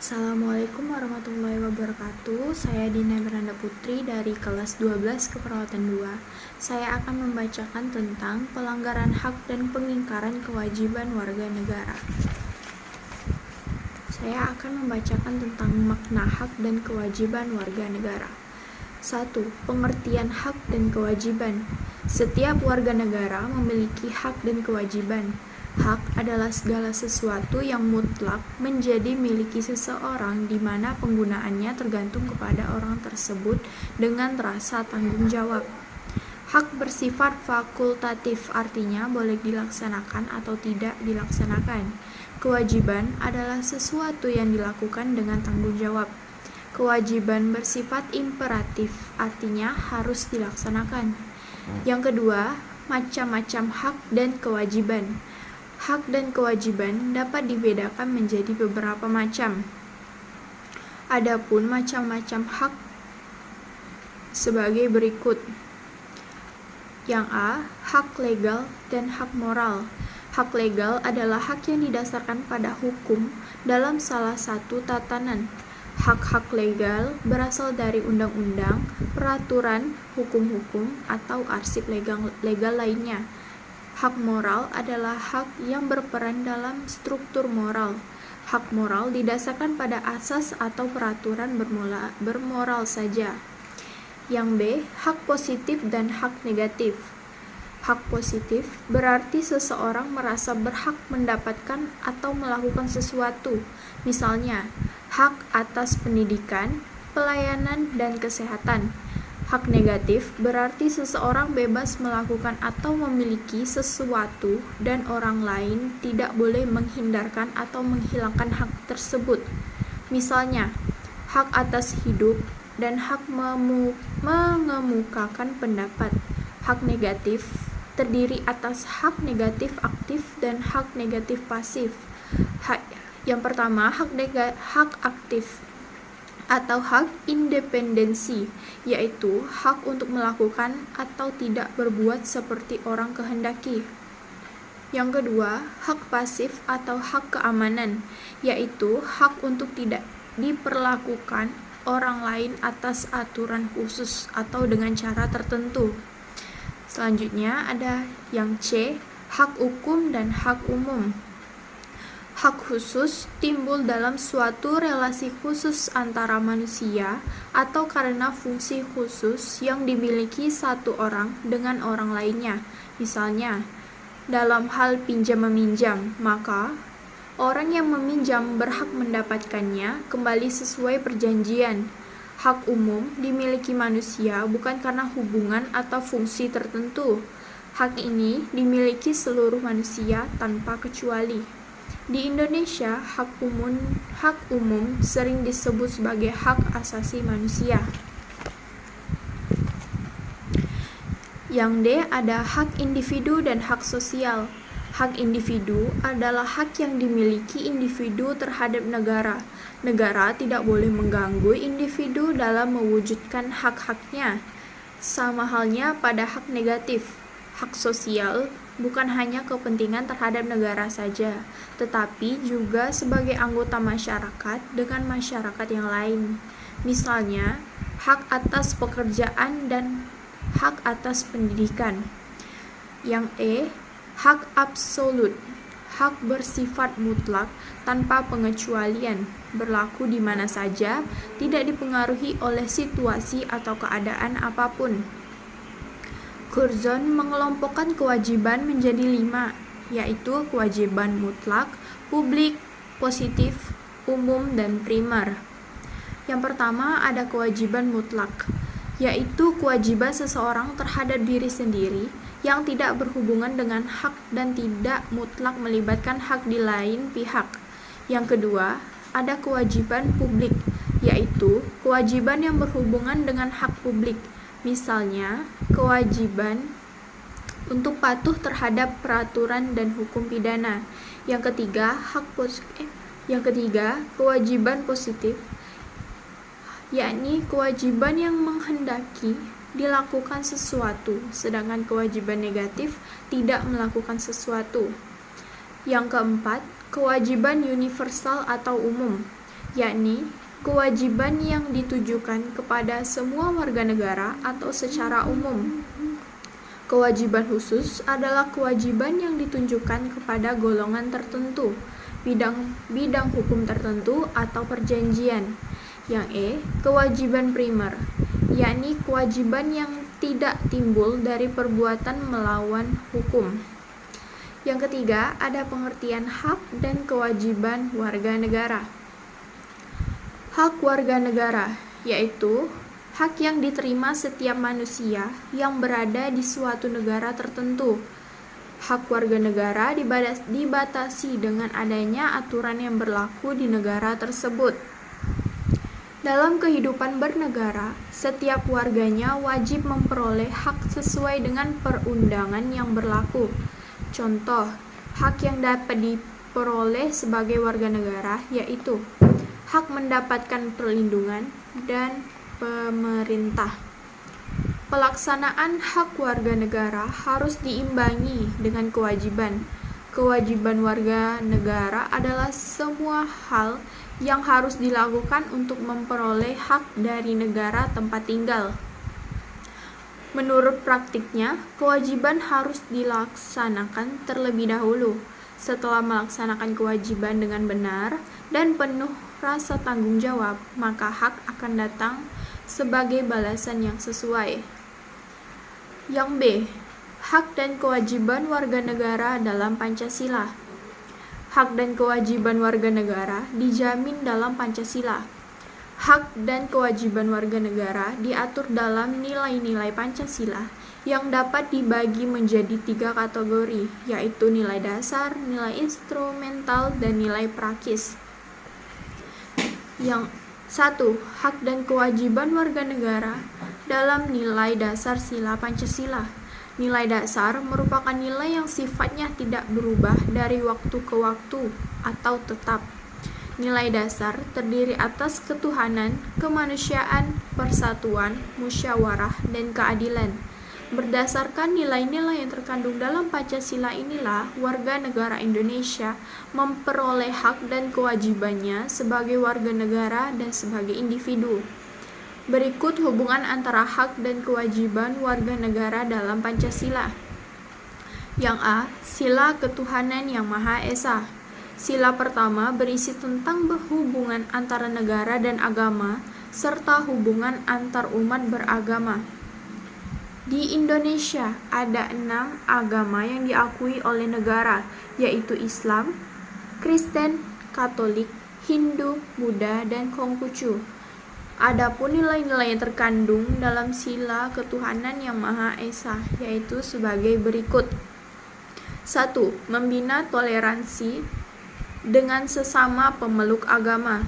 Assalamualaikum warahmatullahi wabarakatuh. Saya Dina Miranda Putri dari kelas 12 Keperawatan 2. Saya akan membacakan tentang pelanggaran hak dan pengingkaran kewajiban warga negara. Saya akan membacakan tentang makna hak dan kewajiban warga negara. 1. Pengertian hak dan kewajiban. Setiap warga negara memiliki hak dan kewajiban. Hak adalah segala sesuatu yang mutlak menjadi miliki seseorang di mana penggunaannya tergantung kepada orang tersebut dengan rasa tanggung jawab. Hak bersifat fakultatif, artinya boleh dilaksanakan atau tidak dilaksanakan. Kewajiban adalah sesuatu yang dilakukan dengan tanggung jawab. Kewajiban bersifat imperatif, artinya harus dilaksanakan. Yang kedua, macam-macam hak dan kewajiban. Hak dan kewajiban dapat dibedakan menjadi beberapa macam. Adapun macam-macam hak sebagai berikut. Yang A, hak legal dan hak moral. Hak legal adalah hak yang didasarkan pada hukum dalam salah satu tatanan. Hak-hak legal berasal dari undang-undang, peraturan, hukum-hukum, atau arsip legal lainnya. Hak moral adalah hak yang berperan dalam struktur moral. Hak moral didasarkan pada asas atau peraturan bermoral saja. Yang B, hak positif dan hak negatif. Hak positif berarti seseorang merasa berhak mendapatkan atau melakukan sesuatu. Misalnya, hak atas pendidikan, pelayanan, dan kesehatan. Hak negatif berarti seseorang bebas melakukan atau memiliki sesuatu dan orang lain tidak boleh menghindarkan atau menghilangkan hak tersebut. Misalnya, hak atas hidup dan hak mengemukakan pendapat. Hak negatif terdiri atas hak negatif aktif dan hak negatif pasif. Yang pertama, hak aktif atau hak independensi, yaitu hak untuk melakukan atau tidak berbuat seperti orang kehendaki. Yang kedua, hak pasif atau hak keamanan, yaitu hak untuk tidak diperlakukan orang lain atas aturan khusus atau dengan cara tertentu. Selanjutnya ada yang C, hak hukum dan hak umum. Hak khusus timbul dalam suatu relasi khusus antara manusia atau karena fungsi khusus yang dimiliki satu orang dengan orang lainnya. Misalnya, dalam hal pinjam-meminjam, maka orang yang meminjam berhak mendapatkannya kembali sesuai perjanjian. Hak umum dimiliki manusia bukan karena hubungan atau fungsi tertentu. Hak ini dimiliki seluruh manusia tanpa kecuali. Di Indonesia, hak umum sering disebut sebagai hak asasi manusia. Yang D ada hak individu dan hak sosial. Hak individu adalah hak yang dimiliki individu terhadap negara. Negara tidak boleh mengganggu individu dalam mewujudkan hak-haknya. Sama halnya pada hak negatif. Hak sosial bukan hanya kepentingan terhadap negara saja, tetapi juga sebagai anggota masyarakat dengan masyarakat yang lain. Misalnya, hak atas pekerjaan dan hak atas pendidikan. Yang E, hak absolut. Hak bersifat mutlak tanpa pengecualian, berlaku di mana saja, tidak dipengaruhi oleh situasi atau keadaan apapun. Curzon mengelompokkan kewajiban menjadi 5, yaitu kewajiban mutlak, publik, positif, umum, dan primer. Yang pertama ada kewajiban mutlak, yaitu kewajiban seseorang terhadap diri sendiri yang tidak berhubungan dengan hak dan tidak mutlak melibatkan hak di lain pihak. Yang kedua, ada kewajiban publik, yaitu kewajiban yang berhubungan dengan hak publik. Misalnya, kewajiban untuk patuh terhadap peraturan dan hukum pidana. Yang ketiga, kewajiban positif, yakni kewajiban yang menghendaki dilakukan sesuatu, sedangkan kewajiban negatif tidak melakukan sesuatu. Yang keempat, kewajiban universal atau umum, yakni kewajiban yang ditujukan kepada semua warga negara atau secara umum. Kewajiban khusus adalah kewajiban yang ditunjukkan kepada golongan tertentu, bidang hukum tertentu atau perjanjian. Yang E, kewajiban primer, yakni kewajiban yang tidak timbul dari perbuatan melawan hukum. Yang ketiga, ada pengertian hak dan kewajiban warga negara. Hak warga negara, yaitu hak yang diterima setiap manusia yang berada di suatu negara tertentu. Hak warga negara dibatasi dengan adanya aturan yang berlaku di negara tersebut. Dalam kehidupan bernegara, setiap warganya wajib memperoleh hak sesuai dengan perundangan yang berlaku. Contoh, hak yang dapat diperoleh sebagai warga negara yaitu hak mendapatkan perlindungan dan pemerintah. Pelaksanaan hak warga negara harus diimbangi dengan kewajiban. Kewajiban warga negara adalah semua hal yang harus dilakukan untuk memperoleh hak dari negara tempat tinggal. Menurut praktiknya, kewajiban harus dilaksanakan terlebih dahulu. Setelah melaksanakan kewajiban dengan benar dan penuh rasa tanggung jawab, maka hak akan datang sebagai balasan yang sesuai. Yang B, hak dan kewajiban warga negara dalam Pancasila. Hak dan kewajiban warga negara dijamin dalam Pancasila. Hak dan kewajiban warga negara diatur dalam nilai-nilai Pancasila yang dapat dibagi menjadi 3 kategori, yaitu nilai dasar, nilai instrumental, dan nilai praktis. Yang 1. Hak dan kewajiban warga negara dalam nilai dasar sila Pancasila. Nilai dasar merupakan nilai yang sifatnya tidak berubah dari waktu ke waktu atau tetap. Nilai dasar terdiri atas ketuhanan, kemanusiaan, persatuan, musyawarah, dan keadilan. Berdasarkan nilai-nilai yang terkandung dalam Pancasila inilah warga negara Indonesia memperoleh hak dan kewajibannya sebagai warga negara dan sebagai individu. Berikut hubungan antara hak dan kewajiban warga negara dalam Pancasila. Yang A. Sila Ketuhanan Yang Maha Esa. Sila pertama berisi tentang hubungan antara negara dan agama, serta hubungan antar umat beragama. Di Indonesia ada 6 agama yang diakui oleh negara, yaitu Islam, Kristen, Katolik, Hindu, Buddha, dan Konghucu. Adapun nilai-nilai yang terkandung dalam sila ketuhanan yang Maha Esa, yaitu sebagai berikut. 1. Membina toleransi dengan sesama pemeluk agama.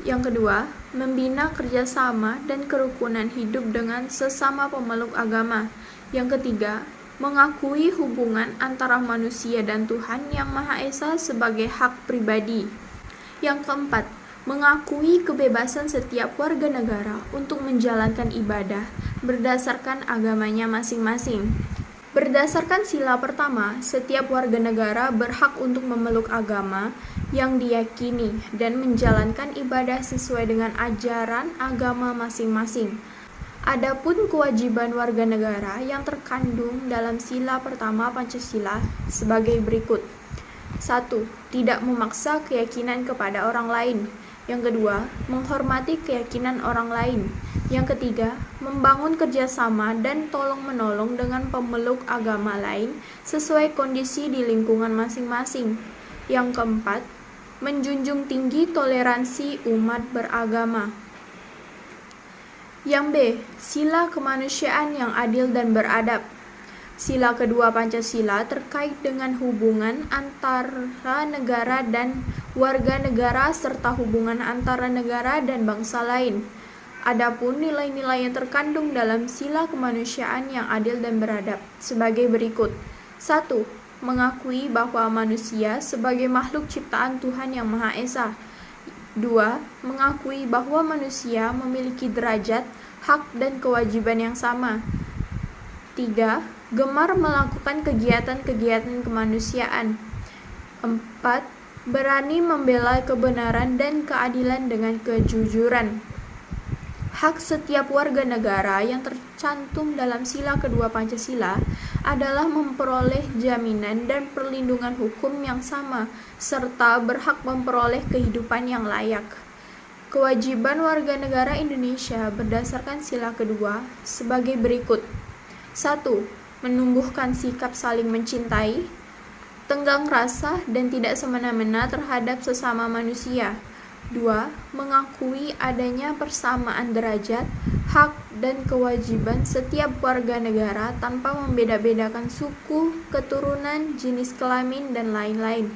Yang kedua, membina kerjasama dan kerukunan hidup dengan sesama pemeluk agama. Yang ketiga, mengakui hubungan antara manusia dan Tuhan yang Maha Esa sebagai hak pribadi. Yang keempat, mengakui kebebasan setiap warga negara untuk menjalankan ibadah berdasarkan agamanya masing-masing. Berdasarkan sila pertama, setiap warga negara berhak untuk memeluk agama yang diyakini dan menjalankan ibadah sesuai dengan ajaran agama masing-masing. Adapun kewajiban warga negara yang terkandung dalam sila pertama Pancasila sebagai berikut. 1. Tidak memaksa keyakinan kepada orang lain. Yang kedua, menghormati keyakinan orang lain. Yang ketiga, membangun kerjasama dan tolong-menolong dengan pemeluk agama lain sesuai kondisi di lingkungan masing-masing. Yang keempat, menjunjung tinggi toleransi umat beragama. Yang B. Sila kemanusiaan yang adil dan beradab. Sila kedua Pancasila terkait dengan hubungan antara negara dan warga negara serta hubungan antara negara dan bangsa lain. Adapun nilai-nilai yang terkandung dalam sila kemanusiaan yang adil dan beradab sebagai berikut. 1. Mengakui bahwa manusia sebagai makhluk ciptaan Tuhan yang Maha Esa. 2. Mengakui bahwa manusia memiliki derajat, hak, dan kewajiban yang sama. 3. Gemar melakukan kegiatan-kegiatan kemanusiaan. 4. berani membela kebenaran dan keadilan dengan kejujuran. Hak setiap warga negara yang tercantum dalam sila kedua Pancasila adalah memperoleh jaminan dan perlindungan hukum yang sama, serta berhak memperoleh kehidupan yang layak. Kewajiban warga negara Indonesia berdasarkan sila kedua sebagai berikut. 1. Menumbuhkan sikap saling mencintai, tenggang rasa dan tidak semena-mena terhadap sesama manusia. 2. Mengakui adanya persamaan derajat, hak, dan kewajiban setiap warga negara tanpa membeda-bedakan suku, keturunan, jenis kelamin, dan lain-lain.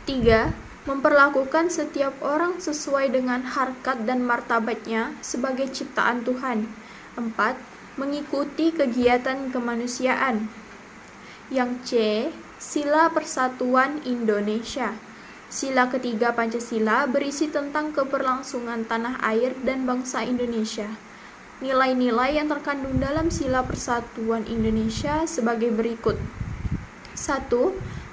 3. Memperlakukan setiap orang sesuai dengan harkat dan martabatnya sebagai ciptaan Tuhan. 4. Mengikuti kegiatan kemanusiaan. Yang C. Sila Persatuan Indonesia. Sila ketiga Pancasila berisi tentang keberlangsungan tanah air dan bangsa Indonesia. Nilai-nilai yang terkandung dalam Sila Persatuan Indonesia sebagai berikut. 1.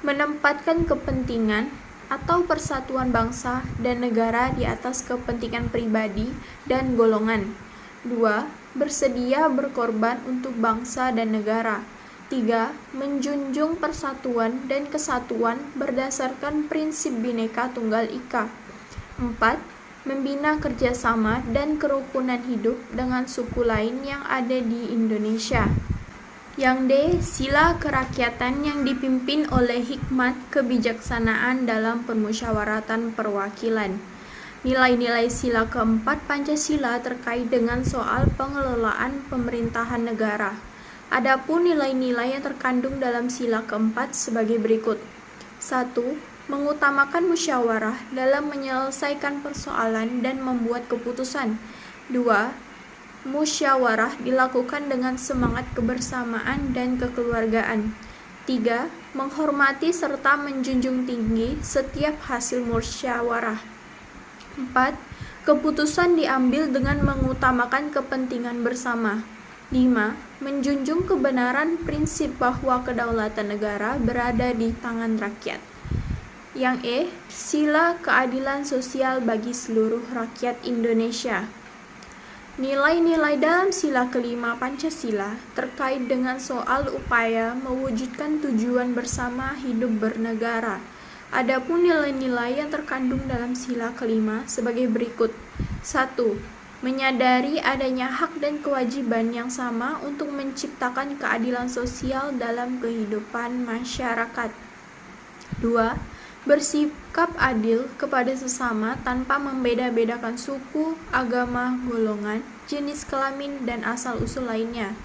Menempatkan kepentingan atau persatuan bangsa dan negara di atas kepentingan pribadi dan golongan. 2. Bersedia berkorban untuk bangsa dan negara. 3. Menjunjung persatuan dan kesatuan berdasarkan prinsip Bhinneka Tunggal Ika. 4. Membina kerjasama dan kerukunan hidup dengan suku lain yang ada di Indonesia. Yang D. Sila kerakyatan yang dipimpin oleh hikmat kebijaksanaan dalam permusyawaratan perwakilan. Nilai-nilai sila keempat Pancasila terkait dengan soal pengelolaan pemerintahan negara. Adapun nilai-nilai yang terkandung dalam sila keempat sebagai berikut. 1. Mengutamakan musyawarah dalam menyelesaikan persoalan dan membuat keputusan. 2. Musyawarah dilakukan dengan semangat kebersamaan dan kekeluargaan. 3. Menghormati serta menjunjung tinggi setiap hasil musyawarah. 4. Keputusan diambil dengan mengutamakan kepentingan bersama. 5. Menjunjung kebenaran prinsip bahwa kedaulatan negara berada di tangan rakyat. Yang E. Sila keadilan sosial bagi seluruh rakyat Indonesia. Nilai-nilai dalam sila kelima Pancasila terkait dengan soal upaya mewujudkan tujuan bersama hidup bernegara. Adapun nilai-nilai yang terkandung dalam sila kelima sebagai berikut. 1. Menyadari adanya hak dan kewajiban yang sama untuk menciptakan keadilan sosial dalam kehidupan masyarakat. 2. Bersikap adil kepada sesama tanpa membeda-bedakan suku, agama, golongan, jenis kelamin, dan asal-usul lainnya.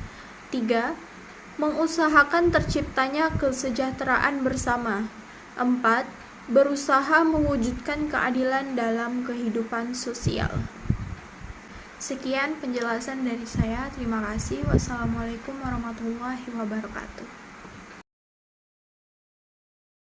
3. Mengusahakan terciptanya kesejahteraan bersama. 4. Berusaha mewujudkan keadilan dalam kehidupan sosial. Sekian penjelasan dari saya. Terima kasih. Wassalamualaikum warahmatullahi wabarakatuh.